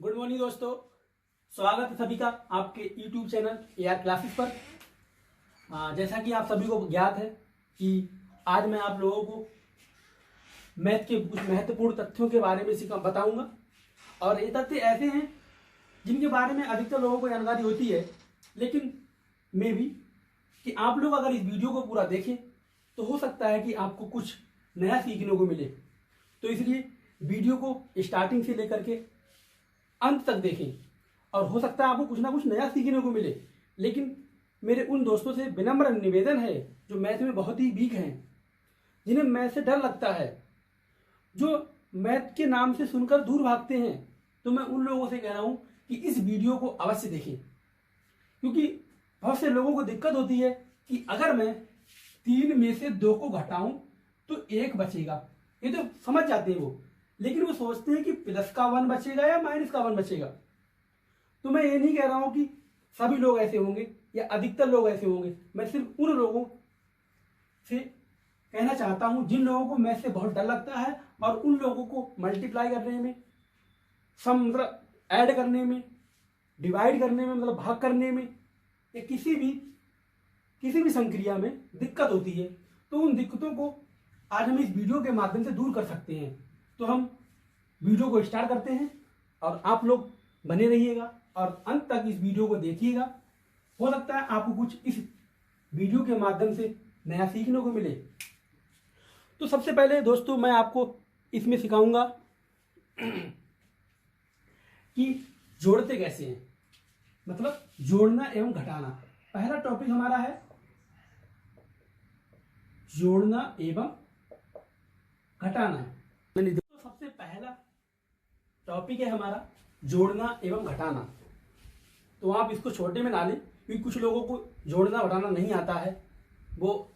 Good morning दोस्तों, स्वागत है सभी का आपके YouTube चैनल AR क्लासेस पर। जैसा कि आप सभी को ज्ञात है कि आज मैं आप लोगों को मैथ के कुछ महत्वपूर्ण तथ्यों के बारे में बताऊंगा। और ये तथ्य ऐसे हैं जिनके बारे में अधिकतर लोगों को जानकारी होती है, लेकिन मे भी कि आप लोग अगर इस वीडियो को पूरा देखें तो हो सकता है कि आपको कुछ नया सीखने को मिले। तो इसलिए वीडियो को स्टार्टिंग से लेकर के अंत तक देखें और हो सकता है आपको कुछ ना कुछ नया सीखने को मिले। लेकिन मेरे उन दोस्तों से विनम्र निवेदन है जो मैथ में बहुत ही वीक हैं, जिन्हें मैथ से डर लगता है, जो मैथ के नाम से सुनकर दूर भागते हैं, तो मैं उन लोगों से कह रहा हूं कि इस वीडियो को अवश्य देखें। क्योंकि बहुत से लोगों को दिक्कत होती है कि अगर मैं 3 में से 2 को घटाऊं तो 1 बचेगा। ये तो समझ जाते हैं वो, लेकिन वो सोचते हैं कि प्लस का 1 बचेगा या माइनस का 1 बचेगा। तो मैं ये नहीं कह रहा हूं कि सभी लोग ऐसे होंगे या अधिकतर लोग ऐसे होंगे। मैं सिर्फ उन लोगों से कहना चाहता हूं जिन लोगों को मैथ से बहुत डर लगता है और उन लोगों को मल्टीप्लाई करने में, सम मतलब ऐड करने में, डिवाइड करने में मतलब भाग करने में या किसी भी संक्रिया में दिक्कत होती है। तो उन दिक्कतों को आज हम इस वीडियो के माध्यम से दूर कर सकते हैं। तो हम वीडियो को स्टार्ट करते हैं और आप लोग बने रहिएगा और अंत तक इस वीडियो को देखिएगा। हो सकता है आपको कुछ इस वीडियो के माध्यम से नया सीखने को मिले। तो सबसे पहले दोस्तों मैं आपको इसमें सिखाऊंगा कि जोड़ते कैसे हैं, मतलब जोड़ना एवं घटाना। पहला टॉपिक हमारा है जोड़ना एवं घटाना। तो सबसे पहला टॉपिक है हमारा जोड़ना एवं घटाना। तो आप इसको छोटे में ना लें, क्योंकि कुछ लोगों को जोड़ना घटाना नहीं आता है, वो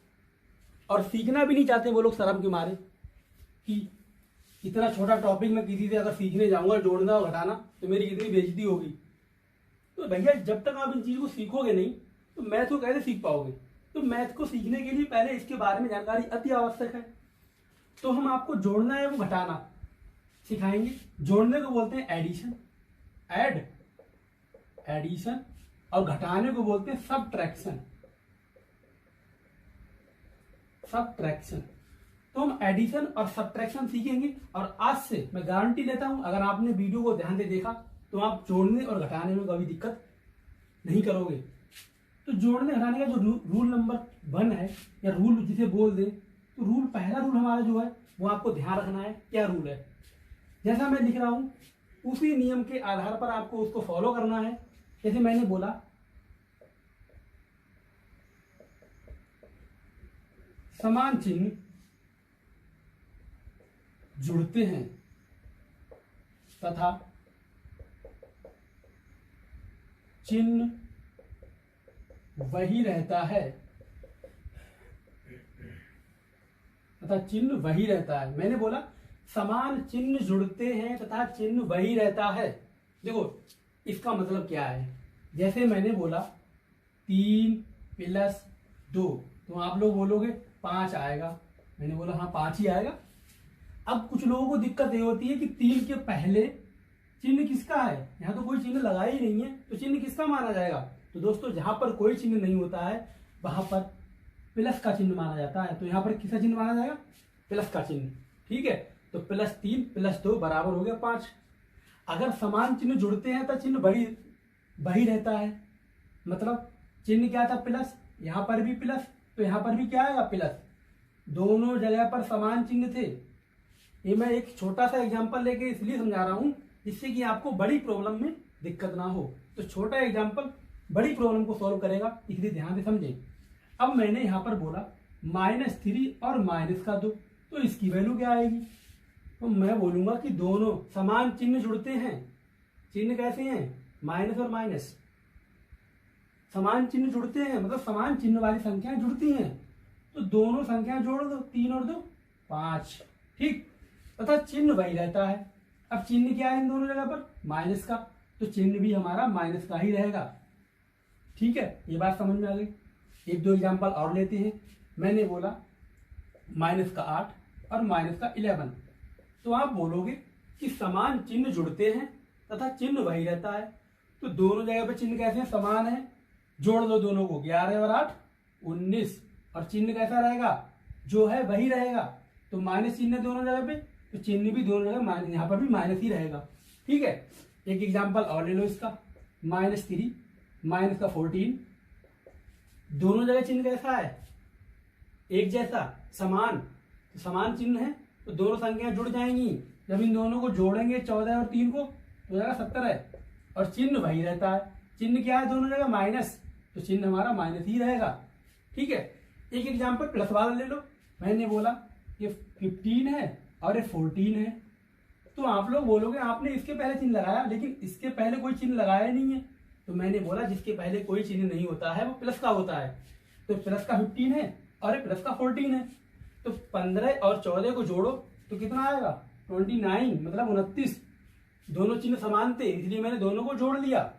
और सीखना भी नहीं चाहते वो लोग शर्म के मारे कि इतना छोटा टॉपिक में किसी से अगर सीखने जाऊंगा जोड़ना और घटाना तो मेरी कितनी बेइज्जती होगी। तो भैया जब तक आप इन चीज़ को सीखोगे नहीं तो मैथ को कैसे सीख पाओगे। तो मैथ को सीखने के लिए पहले इसके बारे में जानकारी अति आवश्यक है। तो हम आपको जोड़ना एवं घटाना सिखाएंगे। जोड़ने को बोलते हैं एडिशन, एडिशन, और घटाने को बोलते हैं सबट्रैक्शन। तो हम एडिशन और सबट्रैक्शन सीखेंगे और आज से मैं गारंटी लेता हूं अगर आपने वीडियो को ध्यान से देखा तो आप जोड़ने और घटाने में कभी दिक्कत नहीं करोगे। तो जोड़ने घटाने का जो रूल नंबर 1 है या रूल जिसे बोल दें, तो रूल पहला रूल हमारा जो है वो आपको ध्यान रखना है। क्या रूल है, जैसा मैं लिख रहा हूं उसी नियम के आधार पर आपको उसको फॉलो करना है। जैसे मैंने बोला समान चिन्ह जुड़ते हैं तथा चिन्ह वही रहता है, मैंने बोला समान चिन्ह जुड़ते हैं तथा चिन्ह वही रहता है। देखो इसका मतलब क्या है, जैसे मैंने बोला 3 + 2 तो आप लोग बोलोगे 5 आएगा। मैंने बोला हाँ 5 ही आएगा। अब कुछ लोगों को दिक्कत ये होती है कि 3 के पहले चिन्ह किसका है, यहाँ तो कोई चिन्ह लगा ही नहीं है, तो चिन्ह किसका माना जाएगा। तो दोस्तों जहां पर कोई चिन्ह नहीं होता है वहां पर प्लस का चिन्ह माना जाता है। तो यहाँ पर किसका चिन्ह माना जाएगा, प्लस का चिन्ह। ठीक है, तो +3 + 2 बराबर हो गया 5। अगर समान चिन्ह जुड़ते हैं तो चिन्ह वही रहता है, मतलब चिन्ह क्या था प्लस, यहाँ पर भी प्लस तो यहाँ पर भी क्या आएगा प्लस, दोनों जगह पर समान चिन्ह थे। ये मैं एक छोटा सा एग्जांपल लेके इसलिए समझा रहा हूँ जिससे कि आपको बड़ी प्रॉब्लम में दिक्कत ना हो। तो छोटा एग्जांपल बड़ी प्रॉब्लम को सॉल्व करेगा, इसलिए ध्यान से समझें। अब मैंने यहाँ पर बोला -3 और -2, तो इसकी वैल्यू क्या आएगी। तो मैं बोलूंगा कि दोनों समान चिन्ह जुड़ते हैं। चिन्ह कैसे हैं, माइनस और माइनस, समान चिन्ह जुड़ते हैं मतलब समान चिन्ह वाली संख्याएं जुड़ती हैं। तो दोनों संख्याएं जोड़ दो, 3 और 2 5। ठीक, तथा चिन्ह वही रहता है। अब चिन्ह क्या है इन दोनों जगह पर, माइनस का, तो चिन्ह भी हमारा माइनस का ही रहेगा। ठीक है, ये बात समझ में आ गई। 1-2 एग्जाम्पल और लेते हैं। मैंने बोला -8 और -11, तो आप बोलोगे कि समान चिन्ह जुड़ते हैं तथा चिन्ह वही रहता है। तो दोनों जगह पे चिन्ह कैसे हैं, समान है। जोड़ दो दोनों को, 11 और 8 19, और चिन्ह कैसा रहेगा, जो है वही रहेगा। तो माइनस चिन्ह दोनों जगह पे, तो चिन्ह भी दोनों जगह माइनस, यहाँ पर भी माइनस ही रहेगा। ठीक है, एक एग्जाम्पल और ले लो इसका, -3 माइनस का 14, दोनों जगह चिन्ह कैसा है, एक जैसा, समान। तो समान चिन्ह है तो दोनों संख्याएं जुड़ जाएंगी। जब इन दोनों को जोड़ेंगे 14 और 3 को तो हो जाएगा 17, और चिन्ह वही रहता है। चिन्ह क्या है दोनों जगह, माइनस, तो चिन्ह हमारा माइनस ही रहेगा। ठीक है, एक एग्जाम्पल प्लस वाला ले लो। मैंने बोला ये 15 है और ये 14 है, तो आप लोग बोलोगे आपने इसके पहले चिन्ह लगाया, लेकिन इसके पहले कोई चिन्ह लगाया नहीं है। तो मैंने बोला जिसके पहले कोई चिन्ह नहीं होता है वो प्लस का होता है। तो प्लस का 15 है और ये प्लस का 14 है, तो 15 और 14 को जोड़ो तो कितना आएगा, 29, मतलब 29। दोनों चिन्ह समान थे इसलिए मैंने दोनों को जोड़ लिया,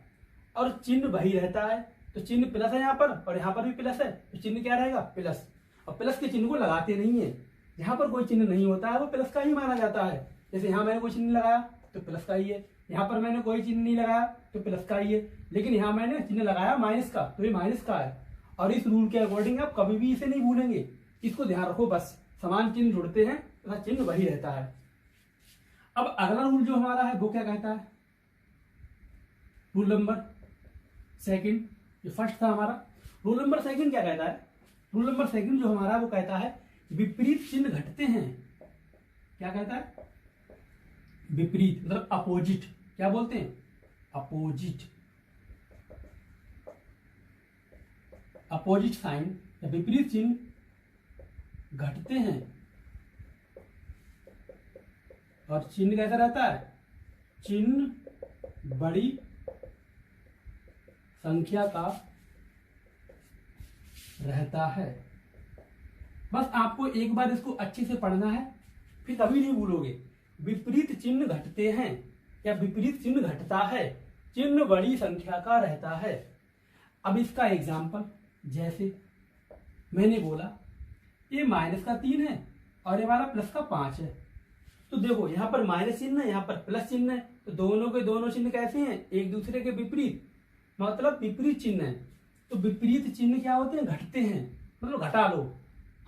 और चिन्ह वही रहता है। तो चिन्ह प्लस है यहाँ पर और यहाँ पर भी प्लस है, तो चिन्ह क्या रहेगा, प्लस। और प्लस के चिन्ह को लगाते नहीं है, जहां पर कोई चिन्ह नहीं होता है वो प्लस का ही माना जाता है। जैसे यहाँ मैंने कोई चिन्ह लगाया तो प्लस का ही है, यहाँ पर मैंने कोई चिन्ह नहीं लगाया तो प्लस का ही है, लेकिन यहाँ मैंने चिन्ह लगाया माइनस का तो ये माइनस का है। और इस रूल के अकॉर्डिंग आप कभी भी इसे नहीं भूलेंगे, इसको ध्यान रखो बस, समान चिन्ह जुड़ते हैं तथा चिन्ह वही रहता है। अब अगला रूल जो हमारा है वो क्या कहता है, रूल नंबर सेकंड, जो फर्स्ट था हमारा, रूल नंबर सेकंड क्या कहता है, रूल नंबर सेकंड जो हमारा वो कहता है विपरीत चिन्ह घटते हैं। क्या कहता है, विपरीत मतलब अपोजिट, क्या बोलते हैं, अपोजिट, अपोजिट साइन या विपरीत चिन्ह घटते हैं। और चिन्ह कैसा रहता है, चिन्ह बड़ी संख्या का रहता है। बस आपको एक बार इसको अच्छे से पढ़ना है, फिर कभी नहीं भूलोगे। विपरीत चिन्ह घटते हैं या विपरीत चिन्ह घटता है, चिन्ह बड़ी संख्या का रहता है। अब इसका एग्जाम्पल, जैसे मैंने बोला ये माइनस का 3 है और ये वाला प्लस का 5 है, तो देखो यहाँ पर माइनस चिन्ह है, यहाँ पर प्लस चिन्ह है, तो दोनों के दोनों चिन्ह कैसे हैं, एक दूसरे के विपरीत, मतलब विपरीत चिन्ह है। तो विपरीत चिन्ह क्या होते हैं, घटते हैं, मतलब घटा लो,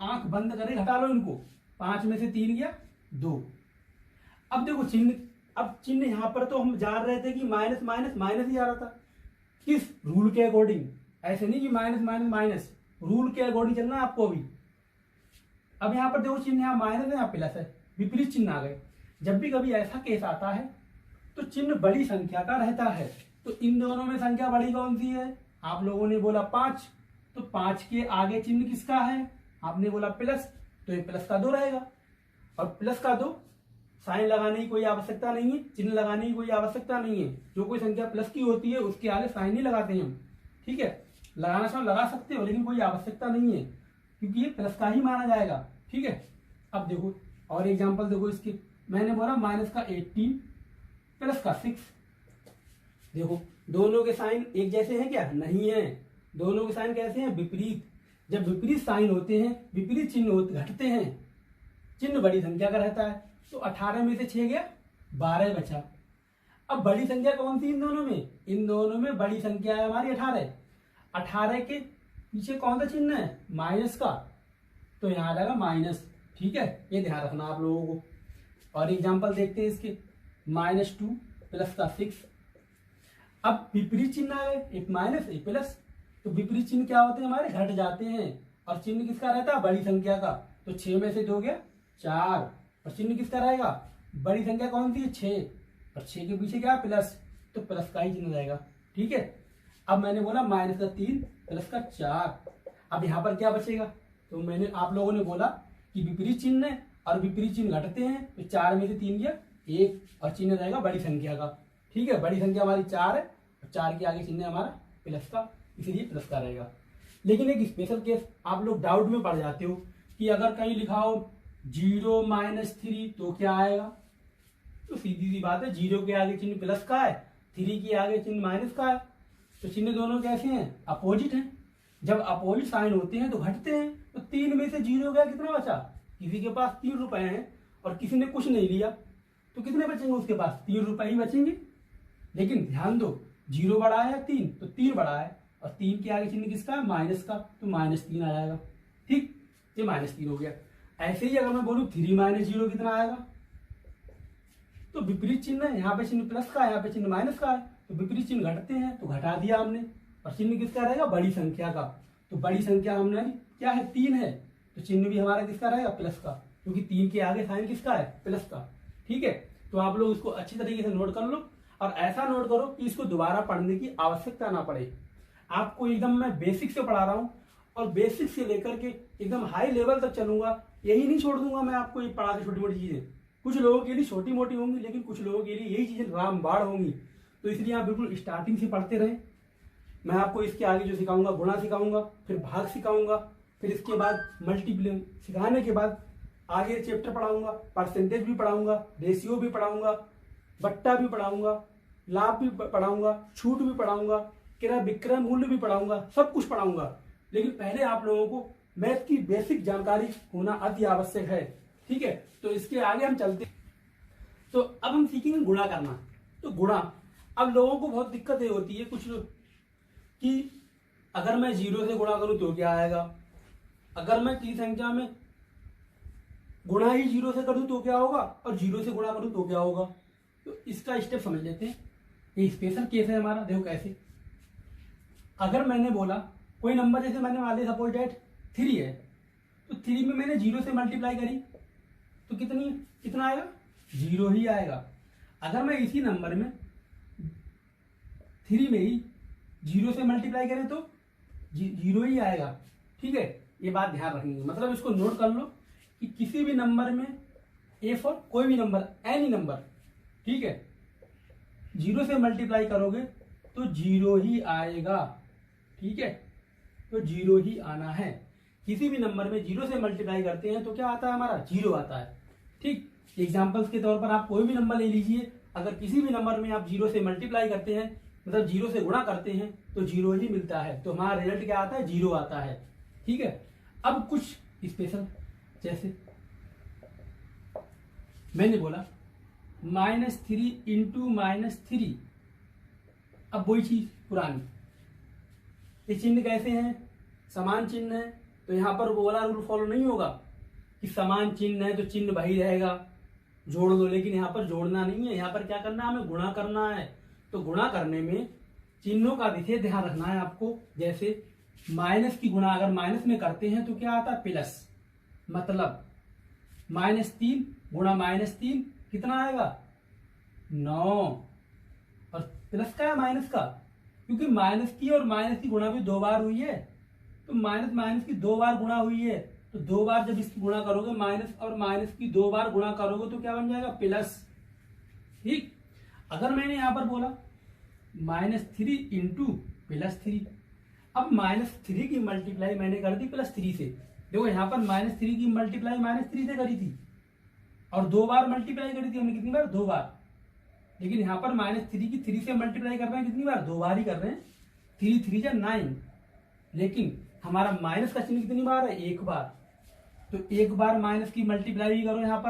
आंख बंद करे घटा लो इनको, 5 में से 3 गया 2। अब देखो चिन्ह, अब चिन्ह यहाँ पर तो हम जान रहे थे कि माइनस माइनस माइनस ही आ रहा था, किस रूल के अकॉर्डिंग, ऐसे नहीं कि माइनस माइनस माइनस, रूल के अकॉर्डिंग चलना है आपको अभी। अब यहाँ पर देखो चिन्ह यहाँ माइनस है, यहाँ प्लस है, विपरीत चिन्ह आ गए। जब भी कभी ऐसा केस आता है तो चिन्ह बड़ी संख्या का रहता है। तो इन दोनों में संख्या बड़ी कौन सी है, आप लोगों ने बोला 5, तो 5 के आगे चिन्ह किसका है, आपने बोला प्लस, तो ये प्लस का 2 रहेगा। और प्लस का 2 साइन लगाने की कोई आवश्यकता नहीं है, चिन्ह लगाने की कोई आवश्यकता नहीं है। जो कोई संख्या प्लस की होती है उसके आगे साइन नहीं लगाते हैं हम, ठीक है। लगाना चाहो लगा सकते हो, लेकिन कोई आवश्यकता नहीं है क्योंकि ये प्लस का ही माना जाएगा, ठीक है। अब देखो और एग्जांपल देखो इसके, मैंने बोला माइनस का 18 प्लस का 6, देखो दोनों के साइन एक जैसे हैं क्या, नहीं है, दोनों के साइन कैसे हैं, विपरीत। जब विपरीत साइन होते हैं, विपरीत चिन्ह घटते हैं, चिन्ह बड़ी संख्या का रहता है। तो 18 में से 6 गया 12 बचा। अब बड़ी संख्या कौन सी इन दोनों में, इन दोनों में बड़ी संख्या है हमारी 18। 18 के पीछे कौन सा चिन्ह है, माइनस का, तो यहाँ आ जाएगा माइनस, ठीक है। ये ध्यान रखना आप लोगों को। और एग्जांपल देखते हैं इसके, -2 प्लस का 6। अब विपरीत चिन्ह आ गए, एक माइनस एक प्लस, तो विपरीत चिन्ह क्या होते हैं हमारे, घट जाते हैं। और चिन्ह किसका रहता है, बड़ी संख्या का। तो 6 में से 2 गया 4, और चिन्ह किसका रहेगा, बड़ी संख्या कौन सी है 6, और 6 के पीछे क्या प्लस, तो प्लस का ही चिन्ह रहेगा, ठीक है। अब मैंने बोला माइनस का 3 प्लस का 4, अब यहाँ पर क्या बचेगा, तो मैंने आप लोगों ने बोला कि विपरीत चिन्ह है और विपरीत चिन्ह घटते हैं, तो 4 में से 3 गया 1, और चिन्ह रहेगा बड़ी संख्या का, ठीक है। बड़ी संख्या हमारी 4 है और 4 के आगे चिन्ह है हमारा प्लस का, इसीलिए प्लस का रहेगा। लेकिन एक स्पेशल केस आप लोग डाउट में पड़ जाते हो कि अगर कहीं लिखा हो 0 - 3 तो क्या आएगा, तो सीधी सी बात है, 0 के आगे चिन्ह प्लस का है, 3 के आगे चिन्ह माइनस का है, तो चिन्ह दोनों कैसे हैं, अपोजिट हैं। जब अपोजिट साइन होते हैं तो घटते हैं। तो 3 में से 0 गया, कितना बचा, किसी के पास 3 रुपए हैं और किसी ने कुछ नहीं लिया, तो कितने बचेंगे उसके पास, 3 रुपए ही बचेंगे, लेकिन ध्यान दो, 0 बड़ा है या 3, तो 3 बड़ा है, और 3 के आगे चिन्ह किसका है, माइनस का, तो -3 आ जाएगा। ठीक, ये -3 हो गया। ऐसे ही अगर मैं बोलूँ 3 - 0 कितना आएगा, तो विपरीत चिन्ह है, यहाँ पे चिन्ह प्लस का है, यहाँ पे चिन्ह माइनस का है, तो विपरीत चिन्ह घटते हैं, तो घटा दिया हमने, और चिन्ह किसका रहेगा, बड़ी संख्या का। तो बड़ी संख्या हमने क्या है, 3 है, तो चिन्ह भी हमारा किसका रहेगा, प्लस का, क्योंकि 3 के आगे साइन किसका है, प्लस का। ठीक है, तो आप लोग इसको अच्छी तरीके से नोट कर लो, और ऐसा नोट करो कि इसको दोबारा पढ़ने की आवश्यकता ना पड़े। आपको एकदम मैं बेसिक से पढ़ा रहा हूँ, और बेसिक से लेकर के एकदम हाई लेवल तक चलूंगा, यही नहीं छोड़ दूंगा मैं आपको ये पढ़ा के छोटी मोटी चीजें। कुछ लोगों के लिए छोटी मोटी होंगी, लेकिन कुछ लोगों के लिए यही चीजें रामबाण होंगी, तो इसलिए आप बिल्कुल स्टार्टिंग से पढ़ते रहें। मैं आपको इसके आगे जो सिखाऊंगा, गुणा सिखाऊंगा, फिर भाग सिखाऊंगा, फिर इसके बाद मल्टीप्लाई सिखाने के बाद आगे चैप्टर पढ़ाऊंगा, परसेंटेज भी पढ़ाऊंगा, रेशियो भी पढ़ाऊंगा, बट्टा भी पढ़ाऊंगा, लाभ भी पढ़ाऊंगा, छूट भी पढ़ाऊंगा, क्रय विक्रय मूल्य भी पढ़ाऊंगा, सब कुछ पढ़ाऊंगा। लेकिन पहले आप लोगों को मैथ की बेसिक जानकारी होना अति आवश्यक है। ठीक है, तो इसके आगे हम चलते हैं। तो अब हम सीखेंगे गुणा करना। तो गुणा, अब लोगों को बहुत दिक्कत ये होती है कुछ कि अगर मैं 0 से गुणा करूं तो क्या आएगा, अगर मैं किसी संख्या में गुणा ही 0 से करूं तो क्या होगा, और 0 से गुणा करूं तो क्या होगा। तो इसका स्टेप समझ लेते हैं। ये स्पेशल केस है हमारा, देखो कैसे। अगर मैंने बोला कोई नंबर, जैसे मैंने मान लिया सपोज डेट 3 है, तो 3 में मैंने 0 से मल्टीप्लाई करी तो कितना आएगा, 0 ही आएगा। अगर मैं इसी नंबर में 3 में ही 0 से मल्टीप्लाई करें तो 0 ही आएगा। ठीक है, ये बात ध्यान रखेंगे, मतलब इसको नोट कर लो कि किसी भी नंबर में फॉर कोई भी नंबर, एनी नंबर, ठीक है, 0 से मल्टीप्लाई करोगे तो 0 ही आएगा। ठीक है, तो 0 ही आना है। किसी भी नंबर में 0 से मल्टीप्लाई करते हैं तो क्या आता है, हमारा 0 आता है। ठीक, एग्जाम्पल्स के तौर पर आप कोई भी नंबर ले लीजिए, अगर किसी भी नंबर में आप 0 से मल्टीप्लाई करते हैं, मतलब 0 से गुणा करते हैं, तो 0 ही मिलता है, तो हमारा रिजल्ट क्या आता है, 0 आता है। ठीक है, अब कुछ स्पेशल, जैसे मैंने बोला -3 इंटू -3, अब वही चीज पुरानी, ये चिन्ह कैसे हैं, समान चिन्ह है, तो यहाँ पर वो वाला रूल फॉलो नहीं होगा कि समान चिन्ह है तो चिन्ह वही रहेगा, जोड़ दो, लेकिन यहाँ पर जोड़ना नहीं है, यहाँ पर क्या करना है, हमें गुणा करना है। तो गुणा करने में चिन्हों का विशेष ध्यान रखना है आपको। जैसे माइनस की गुणा अगर माइनस में करते हैं तो क्या आता है, प्लस, मतलब -3 गुणा -3 कितना आएगा, 9, और प्लस का है माइनस का, क्योंकि माइनस की और माइनस की गुणा भी 2 बार हुई है, तो माइनस माइनस की 2 बार गुणा हुई है, तो 2 बार जब इसकी गुणा करोगे, माइनस और माइनस की 2 बार गुणा करोगे तो क्या बन जाएगा, प्लस। ठीक, अगर मैंने यहां पर बोला -3 इंटू +3, अब -3 की मल्टीप्लाई मैंने कर दी +3 से। देखो यहाँ पर -3 की मल्टीप्लाई -3 से करी थी, और 2 बार मल्टीप्लाई करी थी हमने, कितनी बार, 2 बार। लेकिन यहाँ पर -3 की 3 से मल्टीप्लाई कर रहे हैं, कितनी बार, 2 बार ही कर रहे हैं, 3 3 जा 9। लेकिन हमारा माइनस का चिन्ह कितनी बार है, 1 बार, तो 1 बार माइनस की मल्टीप्लाई भी करो। यहाँ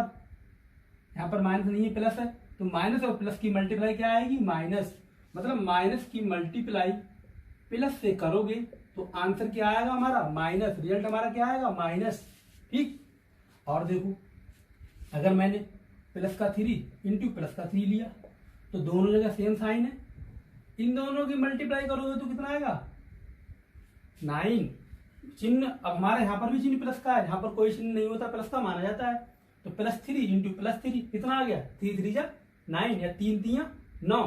पर माइनस नहीं है, प्लस है, तो माइनस और प्लस की मल्टीप्लाई क्या आएगी, माइनस, मतलब माइनस की मल्टीप्लाई प्लस से करोगे तो आंसर क्या आएगा हमारा, माइनस, रिजल्ट हमारा क्या आएगा, माइनस। ठीक, और देखो अगर मैंने प्लस का 3 इंटू प्लस का 3 लिया, तो दोनों जगह सेम साइन है, इन दोनों की मल्टीप्लाई करोगे तो कितना आएगा, 9। चिन्ह अब हमारे यहाँ पर भी चिन्ह प्लस का है, यहाँ पर कोई चिन्ह नहीं होता, प्लस का माना जाता है, तो +3 इंटू +3 कितना आ गया, 3 3 जा 9, या 3 3 9,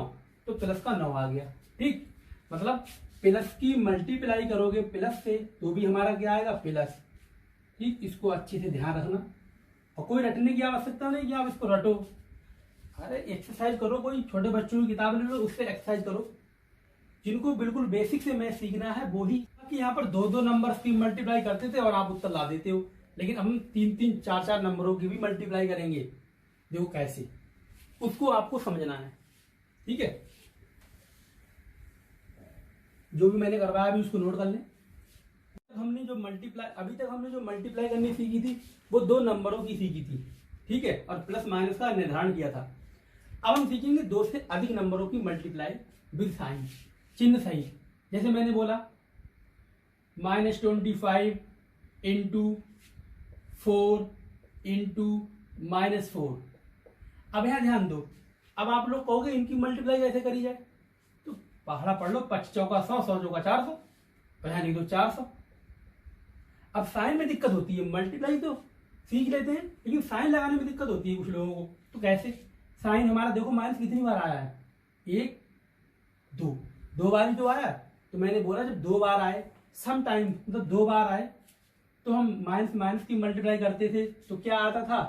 तो प्लस का 9 आ गया। ठीक, मतलब प्लस की मल्टीप्लाई करोगे प्लस से तो भी हमारा क्या आएगा, प्लस। ठीक, इसको अच्छे से ध्यान रखना, और कोई रटने की आवश्यकता नहीं कि आप इसको रटो, अरे एक्सरसाइज करो, कोई छोटे बच्चों की किताब ले लो, उससे एक्सरसाइज करो। जिनको बिल्कुल बेसिक से मैथ सीखना है वो ही, कि यहाँ पर 2 नंबर्स की मल्टीप्लाई करते थे और आप उत्तर ला देते हो, लेकिन हम 3 4 नंबरों की भी मल्टीप्लाई करेंगे। देखो कैसे, उसको आपको समझना है। ठीक है, जो भी मैंने करवाया अभी उसको नोट कर लें। अभी तक हमने जो मल्टीप्लाई करनी सीखी थी वो 2 नंबरों की सीखी थी। ठीक है, और प्लस माइनस का निर्धारण किया था। अब हम सीखेंगे दो से अधिक नंबरों की मल्टीप्लाई विद साइन, चिन्ह सहित। जैसे मैंने बोला -25 इंटू 4 इंटू -4। अब यहाँ ध्यान दो, अब आप लोग कहोगे इनकी मल्टीप्लाई कैसे करी जाए, तो पहाड़ा पढ़ लो, 25 चौका 100, 100 चौका 400, तो यहाँ लिख दो 400। अब साइन में दिक्कत होती है, मल्टीप्लाई तो सीख लेते हैं लेकिन साइन लगाने में दिक्कत होती है कुछ लोगों को। तो कैसे, साइन हमारा देखो माइनस कितनी बार आया है, 1 2, 2 बार ही तो आया। तो मैंने बोला जब 2 बार आए, सम टाइम मतलब 2 बार आए, तो हम माइनस माइनस की मल्टीप्लाई करते थे तो क्या आता था,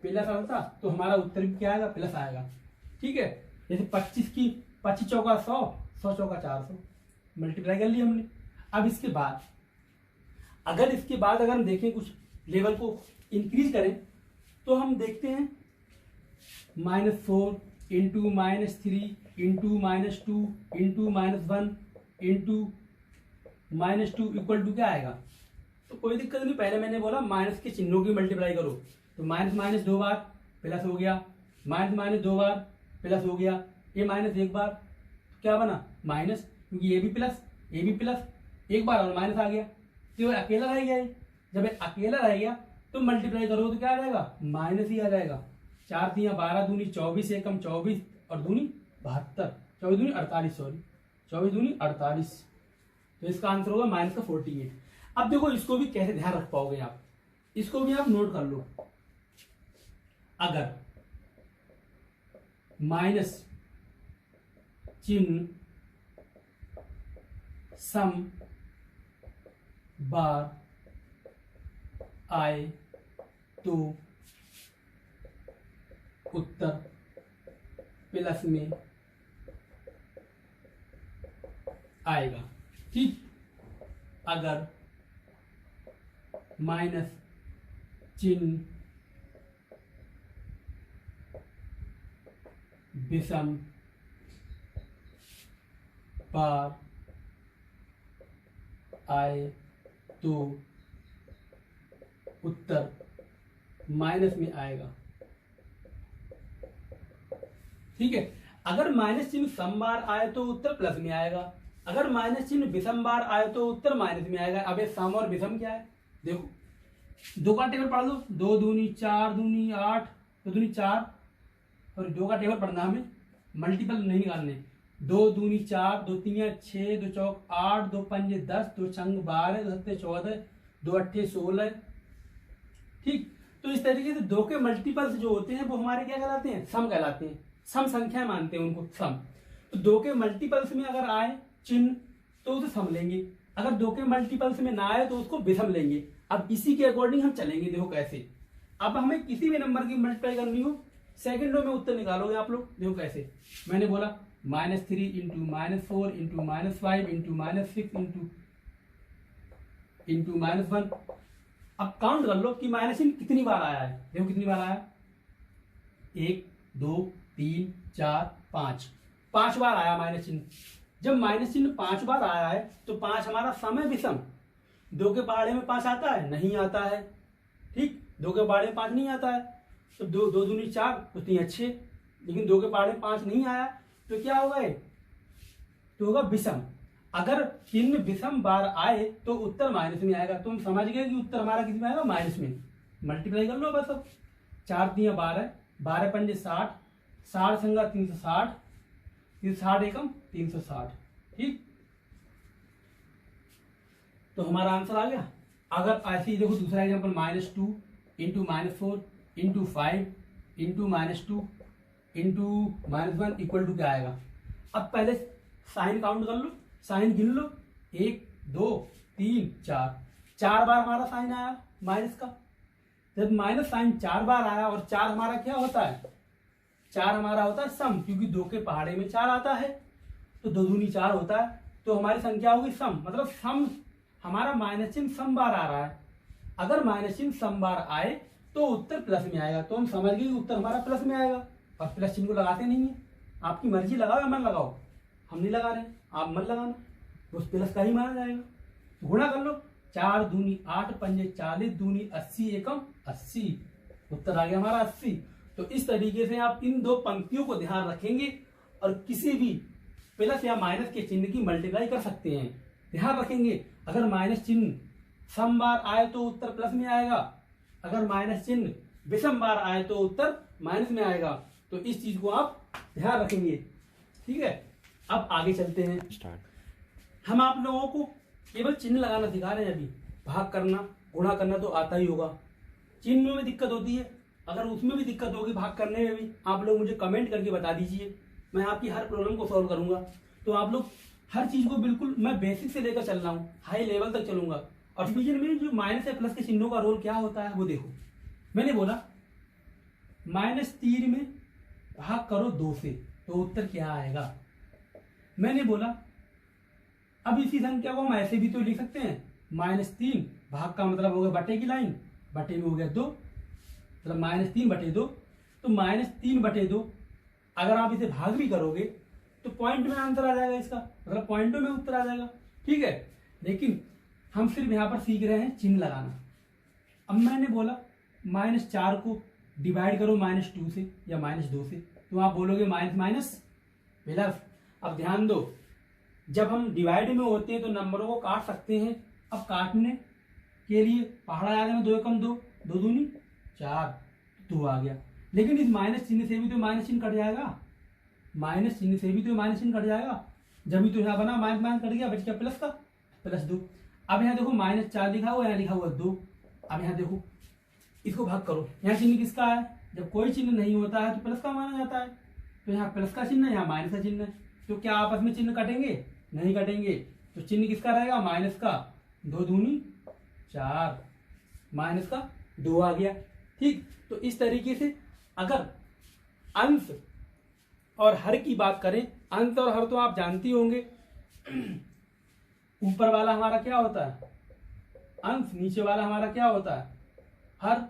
प्लस आता था। तो हमारा उत्तर भी क्या आएगा, प्लस आएगा। ठीक है, जैसे 25 की 25 चौका 100, 100 चौका 400, मल्टीप्लाई कर ली हमने। अब इसके बाद अगर हम देखें कुछ लेवल को इंक्रीज करें, तो हम देखते हैं -4 into -3 into -2 into -1 into -2 equal to क्या आएगा। तो कोई दिक्कत नहीं, पहले मैंने बोला माइनस के चिन्हों की मल्टीप्लाई करो, तो माइनस माइनस 2 बार प्लस हो गया, माइनस माइनस 2 बार प्लस हो गया, ये माइनस 1 बार क्या बना माइनस, क्योंकि ये भी प्लस एक बार और माइनस आ गया, तो अकेला रह गया है। जब अकेला रह गया तो मल्टीप्लाई करो तो क्या आ जाएगा, माइनस ही आ जाएगा। 4 3 12 दूनी 24, एकम 24 और दूनी 72, 24 दूनी 48, सॉरी 24 दूनी 48, तो इसका आंसर होगा माइनस का 48। अब देखो इसको भी कैसे ध्यान रख पाओगे आप, इसको भी आप नोट कर लो। अगर माइनस चिन्ह सम बार आए तो उत्तर प्लस में आएगा। ठीक, अगर माइनस चिन्ह विषम बार आए तो उत्तर माइनस में आएगा। ठीक है, अगर माइनस चिन्ह सम बार आए तो उत्तर प्लस में आएगा, अगर माइनस चिन्ह विषम बार आए तो उत्तर माइनस में आएगा। अब ये सम और विषम क्या है, देखो 2 का टेबल पढ़ लो, 2 दूनी 4 दूनी 8, 2 दूनी 4, और 2 का टेबल पढ़ना हमें, मल्टीपल नहीं निकालने। 2 दूनी 4, 2 तीन 6, 2 चौक 8, 2 पंजे 10, 2 छंग 12, 2 सत्ते 14, 2 अट्ठे 16। ठीक, तो इस तरीके से 2 के मल्टीपल्स जो होते हैं वो हमारे क्या कहलाते हैं, सम कहलाते हैं। सम संख्या मानते हैं उनको, सम। तो 2 के मल्टीपल्स में अगर आए चिन्ह तो उसे सम लेंगे, अगर 2 के मल्टीपल्स में ना आए तो उसको विषम लेंगे। अब इसी के अकॉर्डिंग हम चलेंगे। देखो कैसे, अब हमें किसी भी नंबर की मल्टीप्लाई करनी हो, सेकंडों में उत्तर निकालोगे आप लोग। देखो कैसे, मैंने बोला -3 इंटू -4 इंटू -5 इंटू -6 इंटू -1। अब काउंट कर लो कि माइनस चिन्ह कितनी बार आया है। देखो कितनी बार आया, 1 2 3 4 5, 5 बार आया माइनस चिन्ह। जब माइनस चिन्ह 5 बार आया है तो 5 हमारा सम है विषम। 2 के पहाड़े में 5 आता है, नहीं आता है। ठीक, 2 के पहाड़े में 5 नहीं आता है, तो 2 दूनी 4, 2 तीन 6, लेकिन 2 के पहाड़े में 5 नहीं आया तो क्या होगा, तो होगा विषम। अगर चिन्ह विषम बार आए तो उत्तर माइनस में आएगा। तो हम समझ गए कि उत्तर हमारा किस में आएगा, माइनस में। मल्टीप्लाई कर लो बस। अब 4 3 12, 12 पंजे 60, 60 संगा 360, 360 एकम 360। ठीक, तो हमारा आंसर आ गया। अगर ऐसे ही देखो दूसरा example, -2 into -4 into 5 into -2 into -1 equal to क्या आएगा। अब पहले साइन काउंट कर लो, साइन गिन लो, 1 2 3 4, 4 बार हमारा साइन आया माइनस का। जब माइनस साइन 4 बार आया, और 4 हमारा क्या होता है, 4 हमारा होता है सम, क्योंकि 2 के पहाड़े में 4 आता है, तो 2 दूनी 4 होता है, तो हमारी संख्या होगी सम। मतलब सम हमारा माइनस चिन्ह सम बार आ रहा है। अगर माइनस चिन्ह सम बार आए तो उत्तर प्लस में आएगा। तो हम समझ गए कि उत्तर हमारा प्लस में आएगा। और प्लस चिन्ह को लगाते नहीं है, आपकी मर्जी, लगाओ या मन लगाओ, हम नहीं लगा रहे, आप मन लगाना, उस प्लस का ही माना जाएगा। गुणा कर लो, 4 दूनी 8 पंजे 40 दूनी 80 एकम 80, उत्तर आ गया हमारा 80। तो इस तरीके से आप इन दो पंक्तियों को ध्यान रखेंगे और किसी भी प्लस या माइनस के चिन्ह की मल्टीप्लाई कर सकते हैं। ध्यान रखेंगे, अगर माइनस चिन्ह सम बार आए तो उत्तर प्लस में आएगा, अगर माइनस चिन्ह विषम बार आए तो उत्तर माइनस में आएगा। तो इस चीज को आप ध्यान रखेंगे, ठीक है। अब आगे चलते हैं। हम आप लोगों को केवल चिन्ह लगाना सिखा रहे हैं अभी, भाग करना गुणा करना तो आता ही होगा। चिन्ह में दिक्कत होती है, अगर उसमें भी दिक्कत होगी भाग करने में भी, आप लोग मुझे कमेंट करके बता दीजिए, मैं आपकी हर प्रॉब्लम को सॉल्व करूंगा। तो आप लोग हर चीज को बिल्कुल, मैं बेसिक से लेकर चल रहा हूँ, हाई लेवल तक चलूंगा। और डिवीजन में जो माइनस या प्लस के चिन्हों का रोल क्या होता है वो देखो। मैंने बोला -3 में भाग करो 2 से, तो उत्तर क्या आएगा। मैंने बोला अब इसी संख्या को हम ऐसे भी तो लिख सकते हैं, -3 भाग का मतलब हो गया बटे की लाइन, बटे में हो गया 2, मतलब -3/2। तो -3/2 अगर आप इसे भाग भी करोगे तो पॉइंट में आंसर आ जाएगा इसका, मतलब पॉइंटों में उत्तर आ जाएगा, ठीक है। लेकिन हम सिर्फ यहाँ पर सीख रहे हैं चिन्ह लगाना। अब मैंने बोला -4 को डिवाइड करो -2 से या -2 से, तो आप बोलोगे माइनस माइनस प्लस। अब ध्यान दो, जब हम डिवाइड में होते हैं तो नंबरों को काट सकते हैं। अब काटने के लिए पहाड़ा याद है, 2 एकम 2, 2 दूनी 4, 2 आ गया। लेकिन इस माइनस चिन्ह से भी तो माइनस चिन्ह कट जाएगा, माइनस चिन्ह से भी तो माइनस चिन्ह कट जाएगा। जब भी तो यहाँ बना माइनस माइनस कट गया, बच गया प्लस का, +2। अब यहाँ देखो -4 लिखा हुआ, यहाँ लिखा हुआ 2। अब यहाँ देखो, इसको भाग करो, यहाँ चिन्ह किसका है, जब कोई चिन्ह नहीं होता है तो प्लस का माना जाता है। तो यहाँ प्लस का चिन्ह है, यहाँ माइनस का चिन्ह है, तो क्या आपस में चिन्ह कटेंगे, नहीं कटेंगे। तो चिन्ह किसका रहेगा, माइनस का, 2 दूनी 4, माइनस का 2 आ गया, ठीक। तो इस तरीके से अगर अंश और हर की बात करें, अंश और हर तो आप जानते होंगे, ऊपर वाला हमारा क्या होता है अंश, नीचे वाला हमारा क्या होता है हर।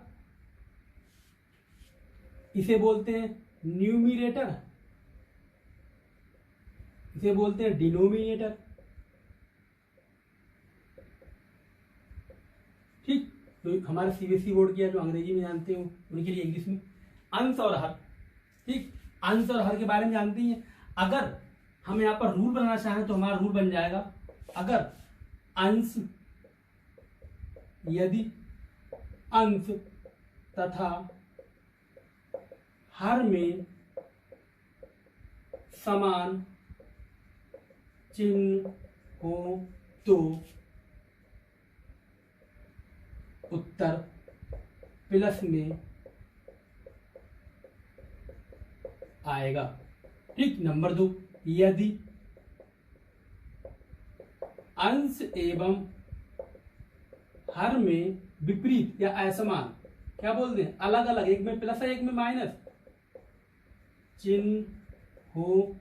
इसे बोलते हैं न्यूमिरेटर, इसे बोलते हैं डिनोमिनेटर, ठीक। तो हमारे सीबीएसई बोर्ड की जो अंग्रेजी में जानते हो उनके लिए इंग्लिश में अंश और हर, ठीक। अंश और हर के बारे में जानते हैं। अगर हम यहाँ पर रूल बनाना चाहें तो हमारा रूल बन जाएगा, अगर अंश, यदि अंश तथा हर में समान चिन्ह हो तो उत्तर प्लस में आएगा, ठीक। नंबर 2, यदि अंश एवं हर में विपरीत या असमान, क्या बोलते हैं, अलग अलग, एक में प्लस है एक में माइनस चिन्ह हो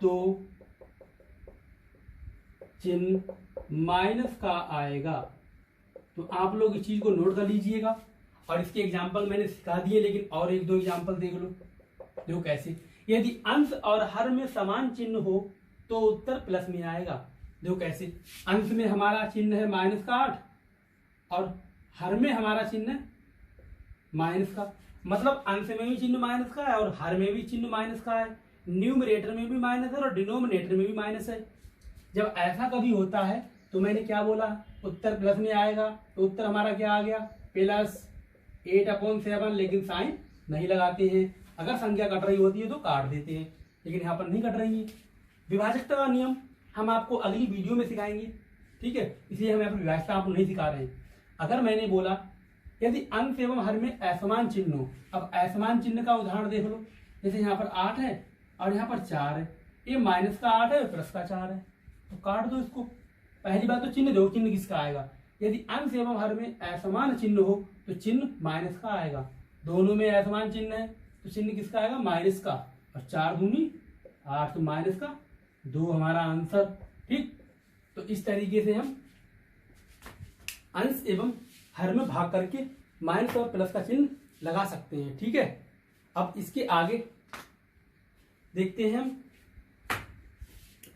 तो चिन्ह माइनस का आएगा। तो आप लोग इस चीज को नोट कर लीजिएगा। और इसके एग्जाम्पल मैंने सिखा दिए, लेकिन और 1-2 एग्जाम्पल देख लो। देखो कैसे, यदि अंश और हर में समान चिन्ह हो तो उत्तर प्लस में आएगा। देखो कैसे, अंश में हमारा चिन्ह है -8 और हर में हमारा चिन्ह है माइनस का, मतलब अंश में भी चिन्ह माइनस का है और हर में भी चिन्ह माइनस का है, न्यूमरेटर में भी माइनस है और डिनोमिनेटर में भी माइनस है। जब ऐसा कभी होता है तो मैंने क्या बोला, उत्तर प्लस में आएगा। तो उत्तर हमारा क्या आ गया, +8/7, लेकिन साइन नहीं लगाते हैं। अगर संख्या कट रही होती है तो काट देते हैं, लेकिन यहाँ पर नहीं कट रही है। विभाजकता का नियम हम आपको अगली वीडियो में सिखाएंगे, ठीक है, इसलिए हम यहाँ पर विभाजकता आपको नहीं सिखा रहे हैं। अगर मैंने बोला यदि अंश एवं हर में असमान चिन्ह हो, अब असमान चिन्ह का उदाहरण देख लो, जैसे यहाँ पर 8 है और यहाँ पर 4 है, ये माइनस का 8 है और प्लस का 4 है, तो काट दो इसको। पहली बात तो चिन्ह दो, चिन्ह किसका आएगा, यदि अंश एवं हर में असमान चिन्ह हो तो चिन्ह माइनस का आएगा। दोनों में असमान चिन्ह है तो चिन्ह किसका आएगा, माइनस का, और 4 दूनी 8, तो माइनस का 2 हमारा आंसर, ठीक। तो इस तरीके से हम अंश एवं हर में भाग करके माइनस और प्लस का चिन्ह लगा सकते हैं, ठीक है। अब इसके आगे देखते हैं हम,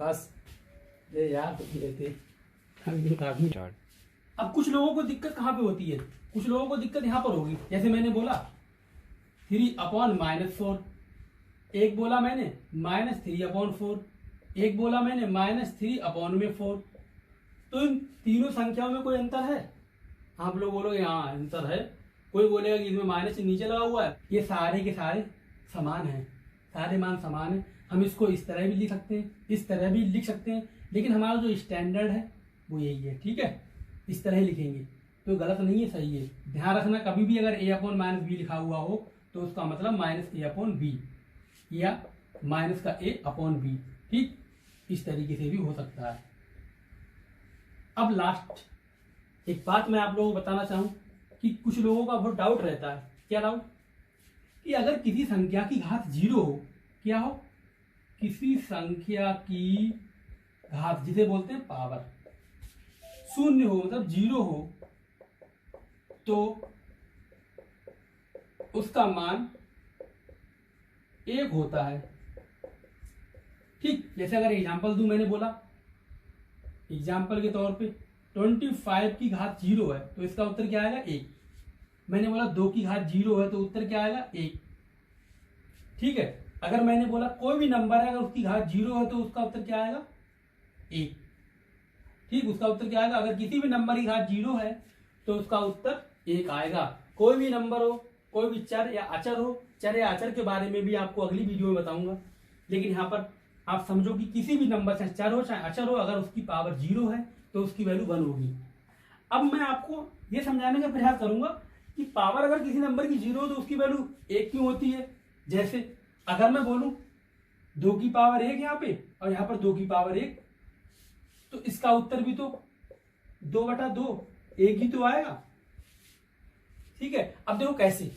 बस ये यार लेते। अब कुछ लोगों को दिक्कत कहाँ पे होती है, कुछ लोगों को दिक्कत यहाँ पर होगी। जैसे मैंने बोला 3/-4, एक बोला मैंने -3/4, एक बोला मैंने -3/4। तो इन तीनों संख्याओं में कोई अंतर है? आप लोग बोलोगे हाँ अंतर है। कोई बोलेगा कि इसमें माइनस नीचे लगा हुआ है। ये सारे के सारे समान हैं, सारे मान समान हैं। हम इसको इस तरह भी लिख सकते हैं, इस तरह भी लिख सकते हैं, लेकिन हमारा जो स्टैंडर्ड है वो यही है, ठीक है। इस तरह ही लिखेंगे तो गलत नहीं है, सही है। ध्यान रखना कभी भी अगर a/-b लिखा हुआ हो तो उसका मतलब -a/b या माइनस का a/b, ठीक। इस तरीके से भी हो सकता है। अब लास्ट एक बात मैं आप लोगों को बताना चाहूँ कि कुछ लोगों का बहुत डाउट रहता है। क्या डाउट? कि अगर किसी संख्या की घात 0 हो, क्या हो, किसी संख्या की घात जिसे बोलते हैं पावर 0 हो, मतलब 0 हो, तो उसका मान 1 होता है, ठीक। जैसे अगर एग्जांपल दूं, मैंने बोला एग्जाम्पल के तौर पे 25 की घात 0 है तो इसका उत्तर क्या आएगा 1। मैंने बोला 2 की घात 0 है तो उत्तर क्या आएगा 1, ठीक है। अगर मैंने बोला कोई भी नंबर है अगर उसकी घात 0 है तो उसका उत्तर क्या आएगा 1, ठीक। उसका उत्तर क्या आएगा? अगर किसी भी नंबर की घात 0 है तो उसका उत्तर 1 आएगा। कोई भी नंबर हो, कोई भी चर या अचर हो, चर या अचर के बारे में भी आपको अगली वीडियो में बताऊंगा, लेकिन यहाँ पर आप समझो कि किसी भी नंबर, चाहे चर हो चाहे अचर हो, अगर उसकी पावर 0 है तो उसकी वैल्यू 1 होगी। अब मैं आपको ये समझाने का प्रयास करूंगा कि पावर अगर किसी नंबर की 0 हो तो उसकी वैल्यू 1 क्यों होती है। जैसे अगर मैं बोलूं 2 की पावर 1 यहाँ पे और यहाँ पर 2 की पावर 1, तो इसका उत्तर भी तो 2/2 1 ही तो आएगा, ठीक है। अब देखो कैसे,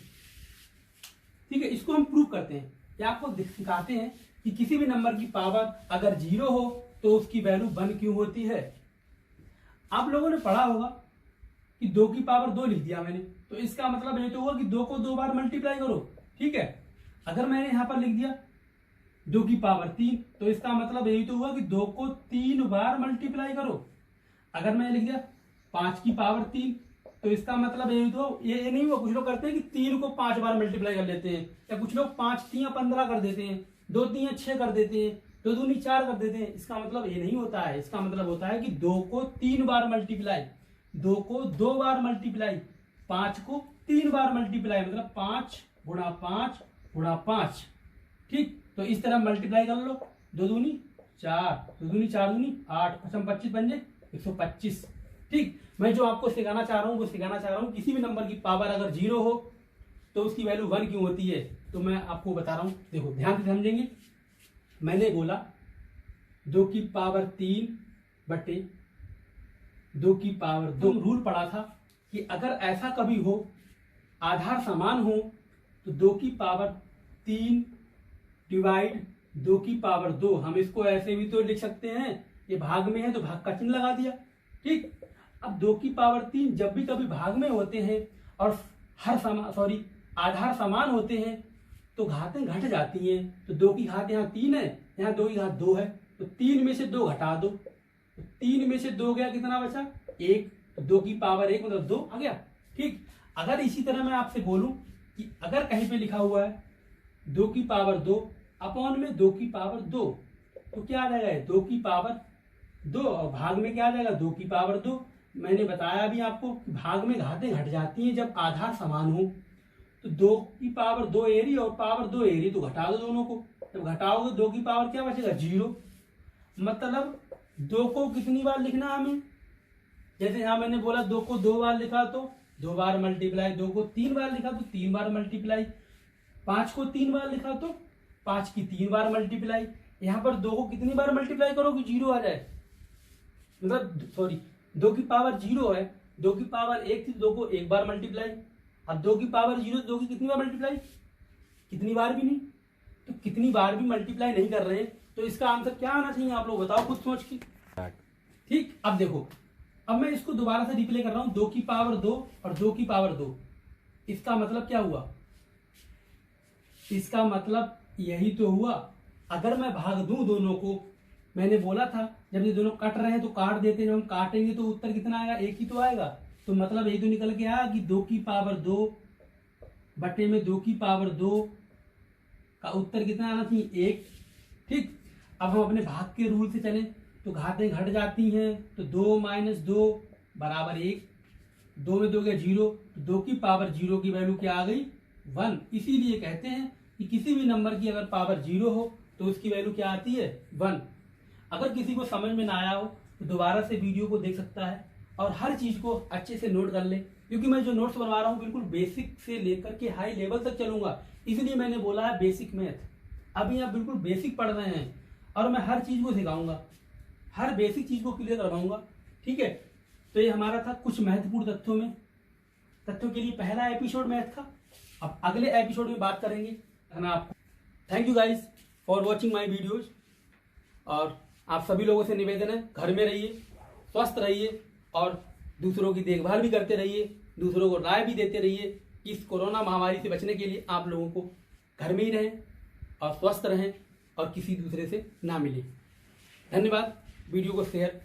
ठीक है, इसको हम प्रूव करते हैं या आपको सिखाते हैं कि किसी भी नंबर की पावर अगर 0 हो तो उसकी वैल्यू 1 क्यों होती है। आप लोगों ने पढ़ा होगा कि 2 की पावर 2 लिख दिया मैंने, तो इसका मतलब ये तो हुआ कि 2 को 2 बार मल्टीप्लाई करो, ठीक है। अगर मैंने यहां पर लिख दिया 2 की पावर 3 तो इसका मतलब यही तो हुआ कि 2 को 3 बार मल्टीप्लाई करो। अगर मैंने लिख दिया 5 की पावर 3 तो इसका मतलब यही तो, ये नहीं हुआ, कुछ लोग करते हैं कि 3 को 5 बार मल्टीप्लाई कर लेते हैं, या कुछ लोग 5 3 15 कर देते हैं, 2 3 6 कर देते हैं, 2 दूनी 4 कर देते हैं। इसका मतलब ये नहीं होता है। इसका मतलब होता है कि 2 को 3 बार मल्टीप्लाई, 2 को 2 बार मल्टीप्लाई, 5 को 3 बार मल्टीप्लाई, मतलब 5 गुणा 5 गुणा 5, ठीक। तो इस तरह मल्टीप्लाई कर लो, 2 दूनी 4, 2 दूनी 4 दूनी 8, 25 बन जाए 125, ठीक। मैं जो आपको सिखाना चाह रहा हूँ वो सिखाना चाह रहा हूँ किसी भी नंबर की पावर अगर 0 हो तो उसकी वैल्यू 1 क्यों होती है। तो मैं आपको बता रहा हूँ, देखो ध्यान से समझेंगे। मैंने बोला 2 की पावर 3 बटे 2 की पावर 2, रूल पढ़ा था कि अगर ऐसा कभी हो, आधार समान हो, तो 2 की पावर 3 डिवाइड 2 की पावर 2, हम इसको ऐसे भी तो लिख सकते हैं, ये भाग में है तो भाग का चिन्ह लगा दिया, ठीक। अब 2 की पावर 3 जब भी कभी भाग में होते हैं और आधार समान होते हैं तो घातें घट जाती हैं। तो 2 की घात यहाँ 3 है, यहाँ 2 की घात 2 है, तो 3 में से 2 घटा दो, तो 3 में से 2 गया, कितना बचा 1, तो 2 की पावर 1 मतलब 2 आ गया, ठीक। अगर इसी तरह मैं आपसे बोलूं कि अगर कहीं पे लिखा हुआ है 2 की पावर 2 अपॉन में 2 की पावर 2, तो क्या आ जाएगा 2 की पावर 2 और भाग में क्या आ जाएगा 2 की पावर 2। मैंने बताया भी आपको कि भाग में घातें घट जाती हैं जब आधार समान हो। तो 2 की पावर 2 एरी और पावर 2 एरी, तो घटा दो दोनों को, जब घटाओगे 2 की पावर क्या बचेगा 0। मतलब 2 को कितनी बार लिखना हमें, जैसे यहाँ मैंने बोला 2 को 2 बार लिखा तो 2 बार मल्टीप्लाई, 2 को 3 बार लिखा तो 3 बार मल्टीप्लाई, 5 को 3 बार लिखा तो 5 की 3 बार मल्टीप्लाई। यहाँ पर 2 को कितनी बार मल्टीप्लाई करो कि 0 आ जाए, मतलब सॉरी 2 की पावर 0 है, 2 की पावर 1 थी, 2 को 1 बार मल्टीप्लाई। अब 2 की पावर 0, 2 की कितनी बार मल्टीप्लाई, कितनी बार भी नहीं, तो कितनी बार भी मल्टीप्लाई नहीं कर रहे, तो इसका आंसर क्या आना चाहिए आप लोग बताओ खुद सोच के, ठीक। अब देखो, अब मैं इसको दोबारा से रिप्ले कर रहा हूं, 2 की पावर 2 और 2 की पावर 2, इसका मतलब क्या हुआ, इसका मतलब यही तो हुआ। अगर मैं भाग दूं दोनों को, मैंने बोला था जब ये दोनों कट रहे हैं तो काट देते हैं, जब हम काटेंगे तो उत्तर कितना आएगा 1 ही तो आएगा। तो मतलब यही तो निकल के आया कि 2 की पावर 2 बटे में 2 की पावर 2 का उत्तर कितना आना चाहिए 1। ठीक, अब हम अपने भाग के रूल से चलें तो घातें घट जाती हैं, तो 2 - 2 बराबर 1। 2 में 2 गया 0, तो 2 की पावर 0 की वैल्यू क्या आ गई 1। इसीलिए कहते हैं कि किसी भी नंबर की अगर पावर 0 हो तो उसकी वैल्यू क्या आती है 1। अगर किसी को समझ में ना आया हो तो दोबारा से वीडियो को देख सकता है और हर चीज़ को अच्छे से नोट कर ले, क्योंकि मैं जो नोट्स बनवा रहा हूँ बिल्कुल बेसिक से लेकर के हाई लेवल तक चलूंगा। इसलिए मैंने बोला है बेसिक मैथ। अभी आप बिल्कुल बेसिक पढ़ रहे हैं और मैं हर चीज़ को सिखाऊंगा, हर बेसिक चीज़ को क्लियर करवाऊंगा। ठीक है, तो ये हमारा था कुछ महत्वपूर्ण तथ्यों के लिए पहला एपिसोड मैथ का। अब अगले एपिसोड में बात करेंगे है ना आपको। Thank you guys for watching my videos. और आप सभी लोगों से निवेदन है, घर में रहिए, स्वस्थ रहिए और दूसरों की देखभाल भी करते रहिए, दूसरों को राय भी देते रहिए। इस कोरोना महामारी से बचने के लिए आप लोगों को घर में ही रहें और स्वस्थ रहें और किसी दूसरे से ना मिलें। धन्यवाद। वीडियो को शेयर